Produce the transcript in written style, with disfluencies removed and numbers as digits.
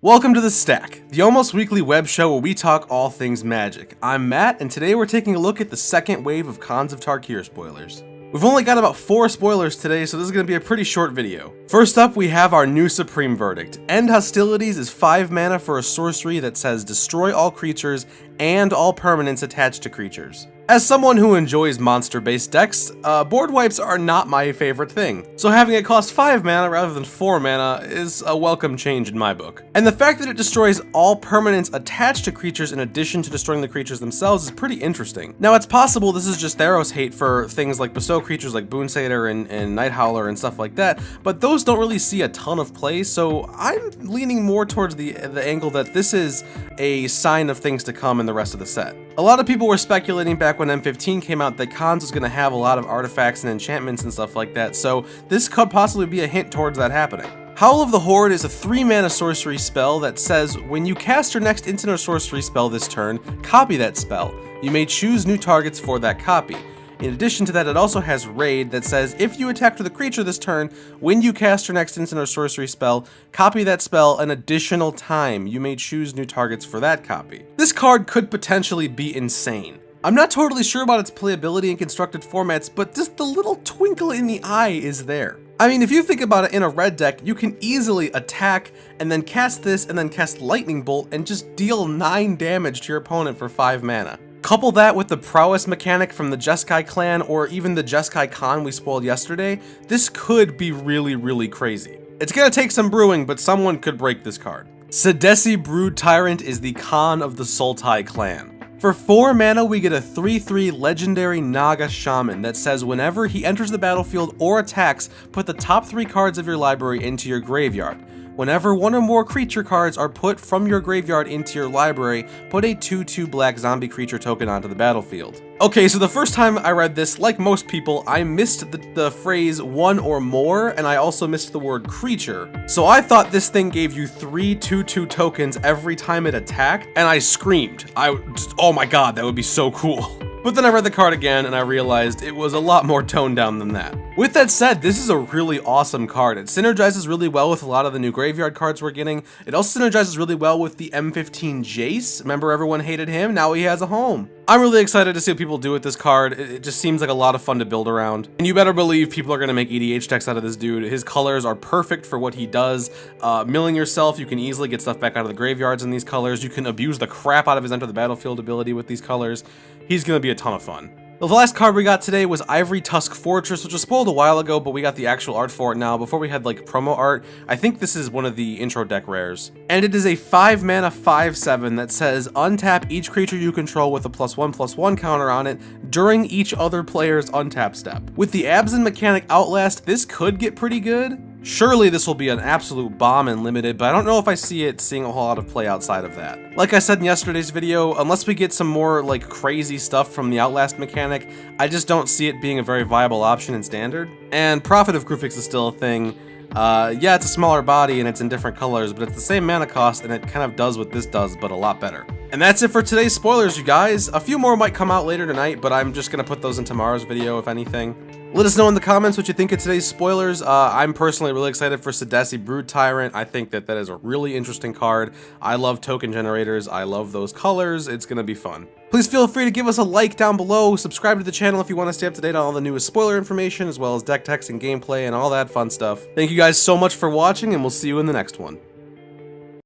Welcome to The Stack, the almost weekly web show where we talk all things magic. I'm Matt, and today we're taking a look at the second wave of Khans of Tarkir spoilers. We've only got about 4 spoilers today, so this is going to be a pretty short video. First up, we have our new supreme verdict. End Hostilities is 5 mana for a sorcery that says destroy all creatures and all permanents attached to creatures. As someone who enjoys monster-based decks, board wipes are not my favorite thing, so having it cost 5 mana rather than 4 mana is a welcome change in my book. And the fact that it destroys all permanents attached to creatures in addition to destroying the creatures themselves is pretty interesting. Now it's possible this is just Theros hate for things like bestow creatures like Boon Satyr and Night Howler and stuff like that, but those don't really see a ton of play, so I'm leaning more towards the angle that this is a sign of things to come in the rest of the set. A lot of people were speculating back when M15 came out that Khans was going to have a lot of artifacts and enchantments and stuff like that, so this could possibly be a hint towards that happening. Howl of the Horde is a 3 mana sorcery spell that says when you cast your next instant or sorcery spell this turn, copy that spell. You may choose new targets for that copy. In addition to that, it also has Raid that says if you attack with a creature this turn, when you cast your next instant or sorcery spell, copy that spell an additional time. You may choose new targets for that copy. This card could potentially be insane. I'm not totally sure about its playability in constructed formats, but just the little twinkle in the eye is there. I mean, if you think about it, in a red deck, you can easily attack and then cast this and then cast Lightning Bolt and just deal 9 damage to your opponent for 5 mana. Couple that with the prowess mechanic from the Jeskai clan or even the Jeskai Khan we spoiled yesterday, this could be really crazy. It's gonna take some brewing, but someone could break this card. Sidisi Brood Tyrant is the Khan of the Sultai clan. For 4 mana, we get a 3/3 legendary Naga Shaman that says whenever he enters the battlefield or attacks, put the top 3 cards of your library into your graveyard. Whenever 1 or more creature cards are put from your graveyard into your library, put a 2/2 black zombie creature token onto the battlefield. Okay, so the first time I read this, like most people, I missed the phrase 1 or more, and I also missed the word creature. So I thought this thing gave you 3 2/2 tokens every time it attacked, and I screamed. Oh my god, that would be so cool. But then I read the card again and I realized it was a lot more toned down than that. With that said, this is a really awesome card. It synergizes really well with a lot of the new graveyard cards we're getting. It also synergizes really well with the M15 Jace. Remember everyone hated him? Now he has a home. I'm really excited to see what people do with this card. It just seems like a lot of fun to build around. And you better believe people are going to make EDH decks out of this dude. His colors are perfect for what he does. Milling yourself, you can easily get stuff back out of the graveyards in these colors. You can abuse the crap out of his enter the battlefield ability with these colors. He's going to be a ton of fun. The last card we got today was Ivory Tusk Fortress, which was spoiled a while ago, but we got the actual art for it now. Before we had like promo art, I think this is one of the intro deck rares. And it is a 5 mana 5/7 that says untap each creature you control with a +1/+1 counter on it during each other player's untap step. With the Absent mechanic Outlast, this could get pretty good. Surely this will be an absolute bomb in limited, but I don't know if I see it seeing a whole lot of play outside of that. Like I said in yesterday's video, unless we get some more like crazy stuff from the Outlast mechanic, I just don't see it being a very viable option in Standard. And Prophet of Krufix is still a thing. Yeah, it's a smaller body and it's in different colors, but it's the same mana cost and it kind of does what this does, but a lot better. And that's it for today's spoilers, you guys. A few more might come out later tonight, but I'm just gonna put those in tomorrow's video, if anything. Let us know in the comments what you think of today's spoilers. I'm personally really excited for Sidisi Brood Tyrant. I think that is a really interesting card. I love token generators. I love those colors. It's gonna be fun. Please feel free to give us a like down below. Subscribe to the channel if you want to stay up to date on all the newest spoiler information, as well as deck text and gameplay and all that fun stuff. Thank you guys so much for watching, and we'll see you in the next one.